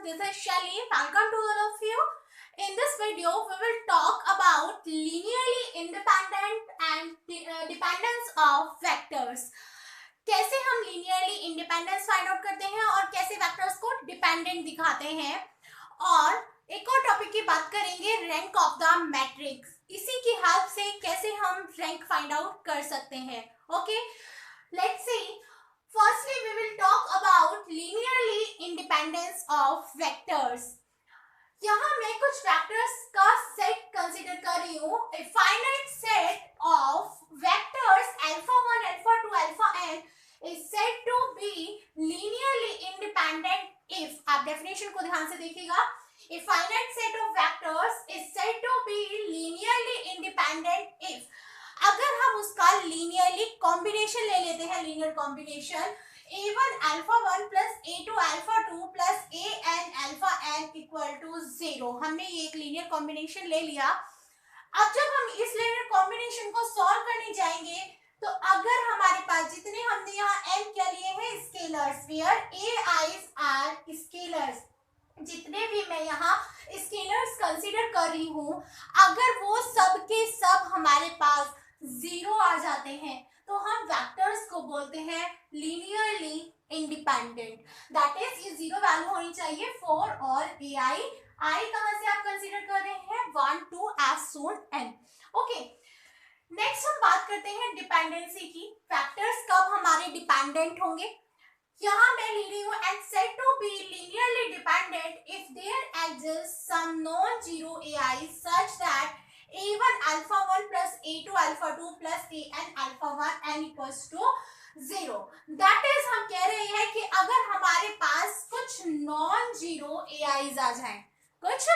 this is Shelly. Welcome to all of you. In this video, we will talk about linearly independent and dependence of vectors. कैसे हम linearly independence find out करते हैं और कैसे vectors को dependent दिखाते हैं, और एक और टॉपिक की बात करेंगे रैंक ऑफ द मैट्रिक्स. इसी की हेल्प से कैसे हम रैंक फाइंड आउट कर सकते हैं. Okay, let's see. Firstly, we will talk about linearly independence of vectors. यहाँ मैं कुछ vectors का set consider कर रही हूँ. A finite set of vectors alpha 1, alpha 2, alpha n is said to be linearly independent if. आप definition को ध्यान से देखिएगा. A finite set of vectors is said to be linearly independent if. अगर हम उसका लीनियरली कॉम्बिनेशन ले लेते हैं, linear combination a1 alpha 1 plus a2 alpha 2 plus an alpha n equal to 0. हमने ये एक लीनियर कॉम्बिनेशन ले लिया. अब जब हम इस लीनियर कॉम्बिनेशन को सॉल्व करने जाएंगे तो अगर हमारे पास जितने हमने यहाँ n क्या लिए हैं scalars, where ai's are scalars, जितने भी मैं यहाँ स्केलर्स कंसीडर कर रही हूँ, अगर वो सब के सब हमारे पास 0 आ जाते हैं तो हम वेक्टर्स को बोलते हैं लीनियरली इंडिपेंडेंट. दैट इज ये 0 वैल्यू होनी चाहिए फॉर और आई कहां से आप कंसीडर कर रहे हैं 1 2 एज सोन n. ओके, नेक्स्ट हम बात करते हैं डिपेंडेंसी की. वेक्टर्स कब हमारे डिपेंडेंट होंगे. यहाँ मैं ले रही हूँ and said to be linearly dependent if there exists some non-zero ai such that a1 alpha 1 plus a2 alpha 2 plus an alpha 1 n equals to 0. That is हम कह रहे हैं कि अगर हमारे पास कुछ non-zero ai's आ जाएं, कुछ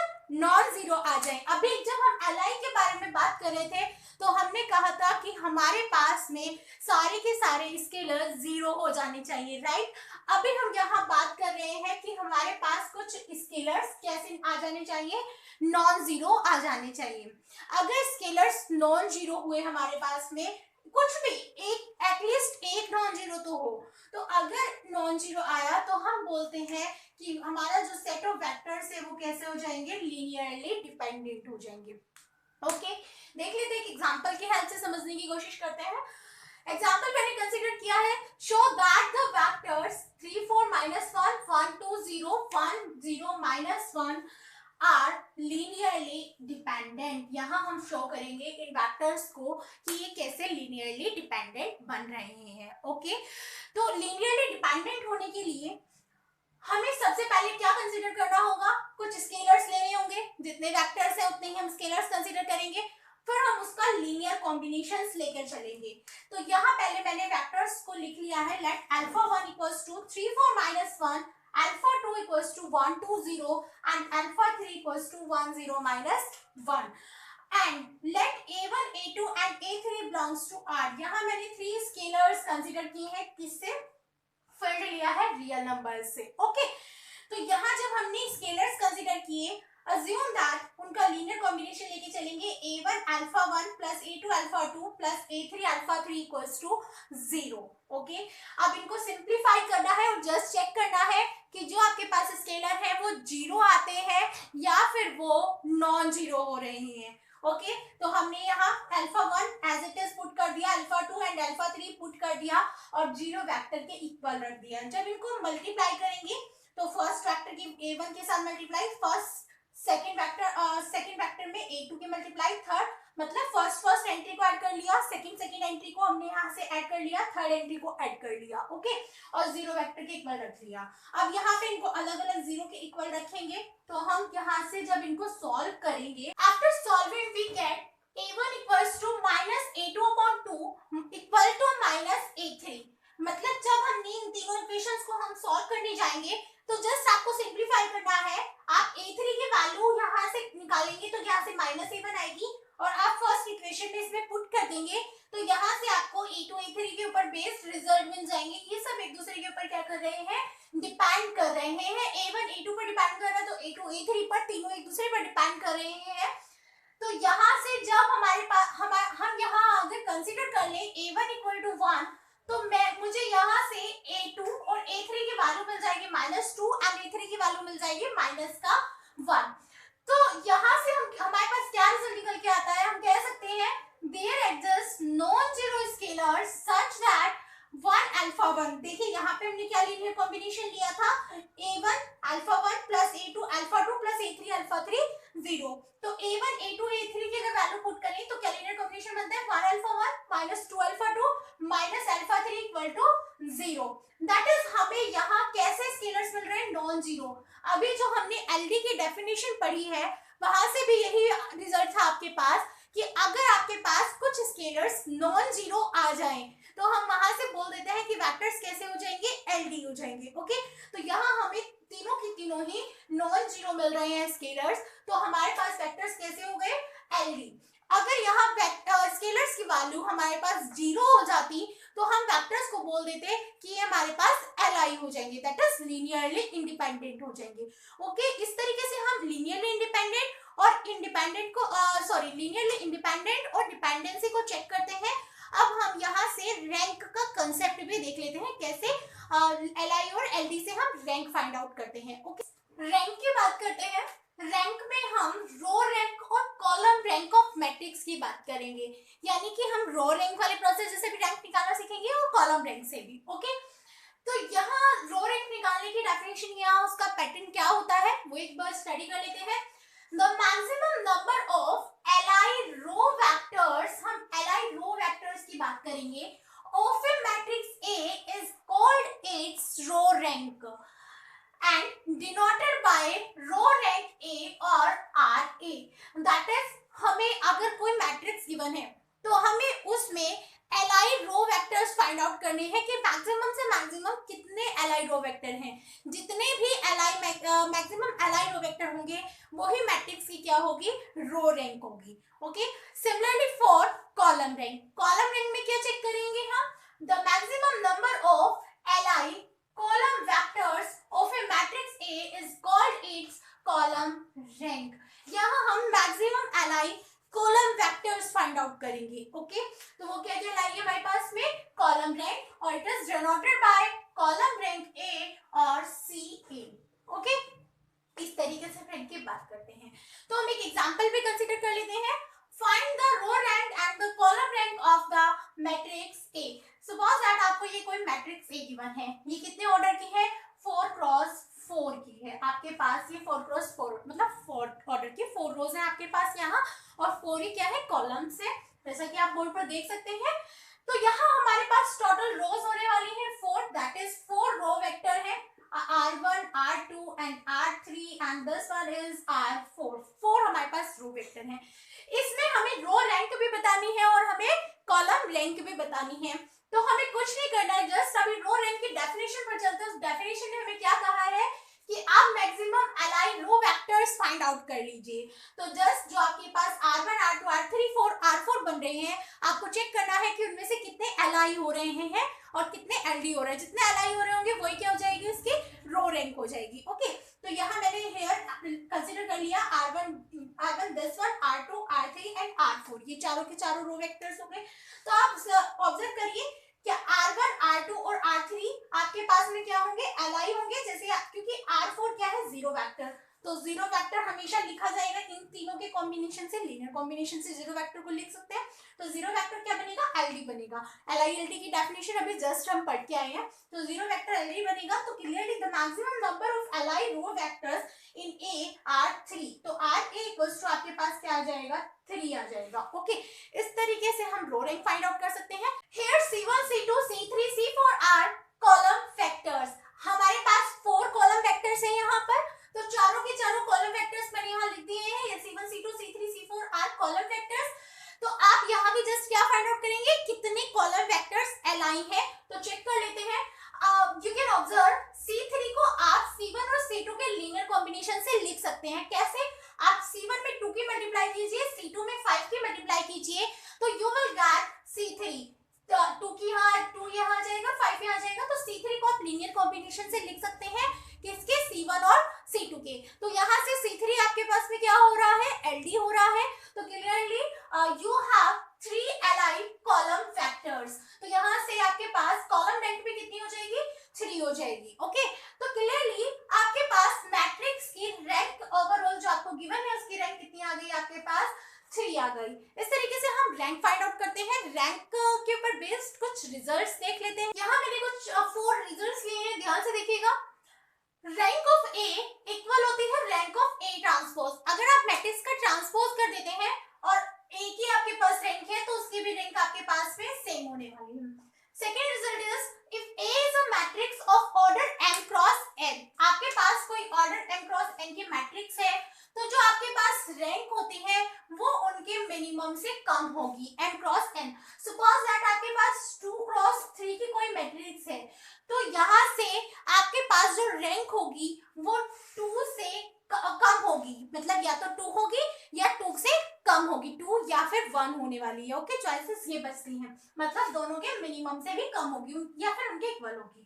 non-zero आ जाएं. अभी जब हम li के बारे में बात कर रहे थे तो हमने कहा था कि हमारे पास में सारे के सारे स्केलर 0 हो जाने चाहिए, राइट. अभी हम यहाँ बात कर रहे हैं कि हमारे पास कुछ स्केलर्स कैसे आ जाने चाहिए, नॉन जीरो आ जाने चाहिए. अगर स्केलर्स नॉन जीरो हुए हमारे पास में, कुछ भी एक एटलीस्ट एक नॉन जीरो तो हो, तो अगर नॉन जीरो आया तो हम बोलते हैं कि हमारा जो सेट ऑफ वेक्टर्स है वो कैसे हो जाएंगे, लीनियरली डिपेंडेंट हो जाएंगे. ओके, देख लेते हैं एक एग्जांपल की हेल्प से समझने की कोशिश करते हैं. एग्जांपल मैंने कंसीडर किया है, show that the vectors 3 4 -1 1 2 0 1 0 -1 are linearly dependent. यहाँ हम शो करेंगे इन वेक्टर्स को कि ये कैसे लीनियरली डिपेंडेंट बन रहे हैं. ओके, तो लीनियरली डिपेंडेंट होने के लिए हमें सबसे पहले क्या कंसीडर करना होगा, कुछ स्केलर्स लेने होंगे. जितने वेक्टर्स हैं उतने ही हम स्केलर्स कंसीडर करेंगे, फिर हम उसका लीनियर कॉम्बिनेशंस लेकर चलेंगे. तो यहाँ पहले मैंने वेक्टर्स को लिख लिया है. Let alpha 1 equals to 3 4 -1, alpha 2 equals to 1 2 0 and alpha 3 equals to 1 0 -1. And let a1 a2 and a3 belongs to r. यहाँ मैंने 3 स्केलर्स कंसीडर किए हैं, किससे, फील्ड लिया है रियल नंबर से. ओके, तो यहाँ जब हमने स्केलर्स कंसीडर किए, assume that उनका लीनियर कॉम्बिनेशन लेके चलेंगे a1 alpha 1 plus a2 alpha 2 plus a3 alpha 3 equals to 0. Okay, अब इनको सिंप्लीफाई करना है और जस्ट चेक करना है कि जो आपके पास स्केलर है वो 0 आते हैं या फिर वो नॉन जीरो हो रहे हैं. ओके, तो हमने यहाँ alpha 1 as it is put कर दिया, अल्फा 2 एंड अल्फा 3 पुट कर दिया और 0 वेक्टर के इक्वल रख दिया. जब इनको मल्टीप्लाई करेंगे तो फर्स्ट वेक्टर की a1 के साथ मल्टीप्लाई, फर्स्ट सेकंड वेक्टर में a2 के मल्टीप्लाई, थर्ड मतलब फर्स्ट एंट्री को ऐड कर लिया, सेकंड एंट्री को हमने यहाँ से ऐड कर लिया, थर्ड एंट्री को ऐड कर लिया. ओके, और 0 वेक्टर के इक्वल रख लिया. अब यहाँ पे इनको अलग अलग 0 के इक्वल रखेंगे तो हम यहाँ से जब इनको सॉल्व करेंगे, after solving we get a1 equals to -a2/2 equal to -a3. मतलब जब हम इन तीनों इक्वेशंस को हम सॉल्व करने जाएंगे तो जस्ट आपको सिंप्लीफाई करना है. आप a3 की वैल्यू यहाँ से निकालेंगे तो यहाँ से -a1 आएगी और आप फर्स्ट इक्वेशन में इसमें पुट कर देंगे तो यहाँ से आपको a2 a3 के ऊपर बेस्ड रिजल्ट मिल जाएंगे. ये सब एक दूसरे के ऊपर क्या कर रहे हैं, डिपेंड कर रहे हैं. a1 a2 पर डिपेंड कर रहा है तो a2 a3 पर, तीनों एक दूसरे पर डिपेंड कर रहे हैं. तो यहाँ से जब हमारे पास हम यहाँ अगर कंसीडर कर ले a1 इक्वल टू 1 तो मुझे यहाँ से a2 और a3 की वैल्यू मिल जाएगी -2 एंड a3 की वैल्यू मिल जाएगी माइनस का 1। तो यहाँ से हम हमारे पास क्या रिजल्ट निकल के आता है, हम कह सकते हैं there exist non zero scalars such that 1 alpha 1। देखिए यहाँ पे हमने क्या लीनियर कॉम्बिनेशन लिया था, a1 alpha 1 plus a2 alpha 2 plus a3 alpha 3 0। तो a1 a2 a3 की अगर वैल्यू पुट करें तो क्या लीनियर कॉम्बिनेशन बनता है 1 alpha 1 minus 2 alpha 2 minus alpha 3 equal to 0। That is हमें यहाँ कैसे स्केलर्स मिल रहे हैं, नॉन जीरो। अभी जो हमने एलडी की डेफिनेशन पढ़ी है वहां से भी यही रिजल्ट था आपके पास कि अगर आपके पास कुछ स्केलर्स नॉन जीरो आ जाएं तो हम वहां से बोल देते हैं कि वेक्टर्स कैसे हो जाएंगे, एलडी हो जाएंगे। ओके, तो यहाँ हमें तीनों की तीनों ही नॉन जीरो मिल रहे हैं स्केलर्स, तो हमारे पास वेक्टर्स कैसे हो गए, एलडी। अगर यहाँ स्केलर्स की वैल्यू हमारे पास जीरो हो जाती तो हम वेक्टर्स को बोल देते कि ये हमारे पास एलआई हो जाएंगे, दैट इज लीनियरली इंडिपेंडेंट हो जाएंगे। ओके, इस तरीके से हम लीनियरली इंडिपेंडेंट और इंडिपेंडेंट को लीनियरली इंडिपेंडेंट और डिपेंडेंसी को चेक करते हैं। अब हम यहाँ से रैंक का कंसेप्ट भी देख लेते हैं, कैसे एलआई और एलडी से हम रैंक फाइंड आउट करते हैं। ओके, रैंक की बात करते हैं। रैंक में हम रो रैंक और कॉलम रैंक ऑफ मैट्रिक्स की बात करेंगे, यानी कि हम रो रैंक वाले प्रोसेस से भी रैंक निकालना सीखेंगे और कॉलम रैंक से भी। ओके, तो यहाँ रो रैंक निकालने की डेफिनेशन या उसका पैटर्न क्या होता है वो एक बार स्टडी कर लेते हैं। The maximum number of LI row vectors, हम एलाइ रो वेक्टर्स की बात करेंगे, of a matrix A is called its row rank and denoted by row rank A और RA। that is हमें अगर कोई मैट्रिक्स गिवन है तो हमें उसमें ally row vectors find out करने हैं कि मैक्सिमम से मैक्सिमम कितने एलाइ रो वेक्टर हैं। जितने भी मैक्सिमम एलाइ रो वेक्टर होंगे वही मैट्रिक्स की क्या होगी, रो रैंक होगी। Okay, similarly for column rank, column rank में क्या चेक करेंगे हम, the maximum number of ally column vectors of a matrix A is called its column rank। यहाँ हम maximum ally column vectors find out करेंगे। Okay, तो वो क्या कहलाएगी हमारे पास में, column rank, और it is denoted by column rank A और CA। ओके, इस तरीके से रैंक की बात करते हैं। तो हम एक एग्जांपल भी कंसीडर कर लेते हैं। Find the row rank and the column rank of the matrix A। Suppose that आपको ये कोई मैट्रिक्स A गिवन है, ये कितने ऑर्डर की है, 4 क्रॉस 4 की है। आपके पास ये 4 क्रॉस 4 मतलब 4 ऑर्डर की 4 रोज है आपके पास यहाँ, और 4 ही क्या है, कॉलम्स है, जैसा कि आप बोर्ड पर देख सकते हैं। तो यहाँ हमारे पास टोटल रोज होने वाली है 4, दैट इज 4 रो वेक्टर है, R1, R2 and R3 and this one is R4। 4 हमारे पास रो वेक्टर हैं। इसमें हमें रो रैंक भी बतानी है और हमें कॉलम रैंक भी बतानी है। तो हमें कुछ नहीं करना है, जस्ट अभी रो रैंक की डेफिनेशन पर चलते हैं। उस डेफिनेशन में हमें क्या कहा है कि आप maximum ally row vectors find out कर लीजिए। तो जस्ट जो आपके पास R1, R2, R3, R4 बन रहे हैं, आपको चेक करना है कि उनमें से कितने एलाइ हो रहे हैं और कितने एलडी हो रहे हैं। जितने एलाइ हो रहे होंगे वही क्या हो जाएगी, उसकी रो रैंक हो जाएगी। ओके, तो यहाँ मैंने हेयर कंसीडर कर लिया R1 this one, R2, R3 and R4, ये चारों के चारों रो वेक्टर्स हो गए। तो आप ऑब्जर्व करिए क्या R1, R2 और R3 आपके पास में क्या होंगे, एलाइ होंगे, जैसे क्योंकि R4 क्या है, जीरो वेक्टर, तो जीरो वेक्टर हमेशा लिखा जाएगा इन तीनों के कॉम्बिनेशन से, लीनियर कॉम्बिनेशन से जीरो वेक्टर को लिख सकते हैं। तो जीरो वेक्टर क्या बनेगा, एलडी बनेगा। एलआई एलडी की डेफिनेशन अभी जस्ट हम पढ़ के आए हैं। तो जीरो वेक्टर एलडी बनेगा। तो clearly the maximum number of LI row vectors in A are 3। तो आर ए इक्वल्स टू आपके पास क्या आ जाएगा, 3 आ जाएगा। ओके, इस तरीके से हम रो रैंक फाइंड आउट कर सकते हैं। Here C1, C2, C3, C4 are column vectors. हमारे पास 4 कॉलम वेक्टर्स हैं यहाँ पर, तो चारों के चारों कॉलम वेक्टर्स मैंने यहाँ लिख दिए हैं। ये C1, C2, C3, C4 are column vectors. तो आप यहाँ भी जस्ट क्या फाइंड आउट करेंगे, कितने कॉलम वेक्टर्स एलाइन है। तो चेक कर लेते हैं। यू कैन ऑब्जर्व C3 को आप C1 और C2 के लीनियर कॉम्बिनेशन से लिख सकते हैं। कैसे, आप C1 में 2 की मल्टीप्लाई कीजिए, C2 में 5 की मल्टीप्लाई कीजिए, तो यू विल गेट C3। 2 की यहाँ 2 यहाँ आ जाएगा, 5 यहाँ आ जाएगा। तो C3 को आप लीनियर कॉम्बिनेशन से लिख सकते हैं किसके, C1 और C2 के। तो यहाँ से C3 आपके पास में क्या हो रहा है, LD हो रहा है। तो clearly you have 3 align column vectors. तो यहाँ से आपके पास कॉलम रैंक भी कितनी हो जाएगी, 3 हो जाएगी। ओके, तो क्लियरली आपके पास आ गई। इस तरीके से हम रैंक फाइंड आउट करते हैं। रैंक के ऊपर बेस्ड कुछ रिजल्ट्स देख लेते हैं। यहाँ मैंने कुछ 4 रिजल्ट्स लिए हैं, ध्यान से देखिएगा। रैंक ऑफ ए इक्वल होती है रैंक ऑफ ए ट्रांसपोज। अगर आप मैट्रिक्स का ट्रांसपोज कर देते हैं और ए की आपके पास रैंक है तो उसकी भी रैंक आपके पास में सेम होने वाली है। Second result is if A is a matrix of order m cross n। आपके पास कोई ऑर्डर m क्रॉस n की मैट्रिक्स है तो जो आपके पास रैंक होती है वो उनके मिनिमम से कम होगी, m cross n। Suppose that आपके पास 2 क्रॉस 3 की कोई मैट्रिक्स है तो यहाँ से आपके पास जो रैंक होगी वो 2 से कम होगी, मतलब या तो 2 होगी या 2 से कम होगी, 2 या फिर 1 होने वाली है। ओके, चॉइसेस ये बचती हैं, मतलब दोनों के मिनिमम से भी कम होगी या फिर उनके इक्वल होगी।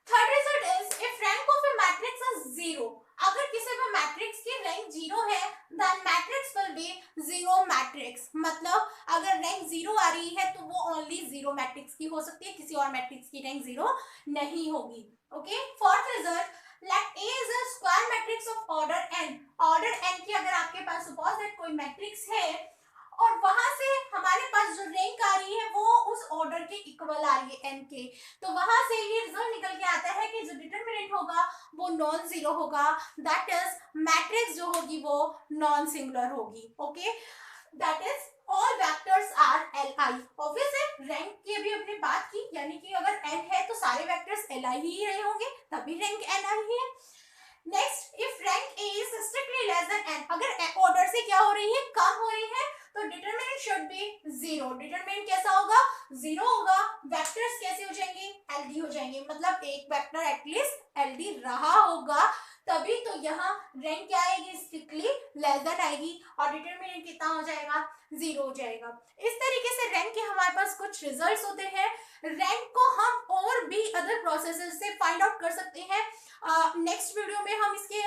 Third result is if rank of a matrix is 0। अगर किसी भी मैट्रिक्स की रैंक 0 है then matrix will be 0 matrix. मतलब अगर रैंक 0 आ रही है तो वो ओनली 0 मैट्रिक्स की हो सकती है, किसी और मैट्रिक्स की रैंक 0 नहीं होगी। Okay, fourth result let A is a square matrix of order n। order n की अगर आपके पास suppose that कोई मैट्रिक्स है और वहां से हमारे पास जो रैंक आ रही है वो उस ऑर्डर के इक्वल आ रही है n के, तो वहां से ये रिजल्ट निकल के आता है कि जो डिटरमिनेंट होगा वो नॉन जीरो होगा, दैट इज मैट्रिक्स जो होगी वो नॉन सिंगुलर होगी। Okay, that is all vectors are li। Obviously rank की अभी हमने बात की, यानी कि अगर n है तो सारे वेक्टर्स li ही रहे होंगे, तभी रैंक ni ही है। Next, if rank a is strictly less than n, अगर ऑर्डर से क्या हो रही है, कम हो रही है, तो डिटरमिनेंट शुड बी 0। डिटरमिनेंट कैसा होगा, 0 होगा। वेक्टर्स कैसे हो जाएंगे, ld हो जाएंगे, मतलब एक वेक्टर एटलीस्ट ld रहा होगा तभी तो यहाँ रैंक क्या आएगी, स्ट्रिक्टली लेस देन आएगी और डिटरमिनेंट कितना हो जाएगा, 0 हो जाएगा। इस तरीके से रैंक के हमारे पास कुछ रिजल्ट्स होते हैं। रैंक को हम और भी अदर प्रोसेसेस से फाइंड आउट कर सकते हैं। नेक्स्ट वीडियो में हम इसके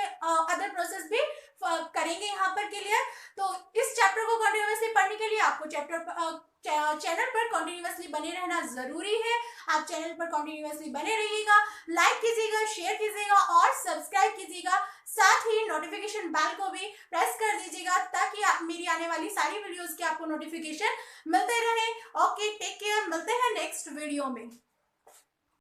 अदर प्रोसेस भी करेंगे यहाँ पर क्लियर। तो इस चैप्टर को कंटिन्यूअसली पढ़ने के लिए आपको चैनल पर कंटिन्यूअसली बने रहना जरूरी है। आप चैनल पर कंटिन्यूअसली बने रहिएगा, लाइक कीजिएगा, शेयर कीजिएगा और सब्सक्राइब कीजिएगा। साथ ही नोटिफिकेशन बेल को भी प्रेस कर दीजिएगा ताकि आप मेरी आने वाली सारी वीडियोस के आपको नोटिफिकेशन मिलते रहे। ओके, टेक केयर, मिलते हैं नेक्स्ट वीडियो में।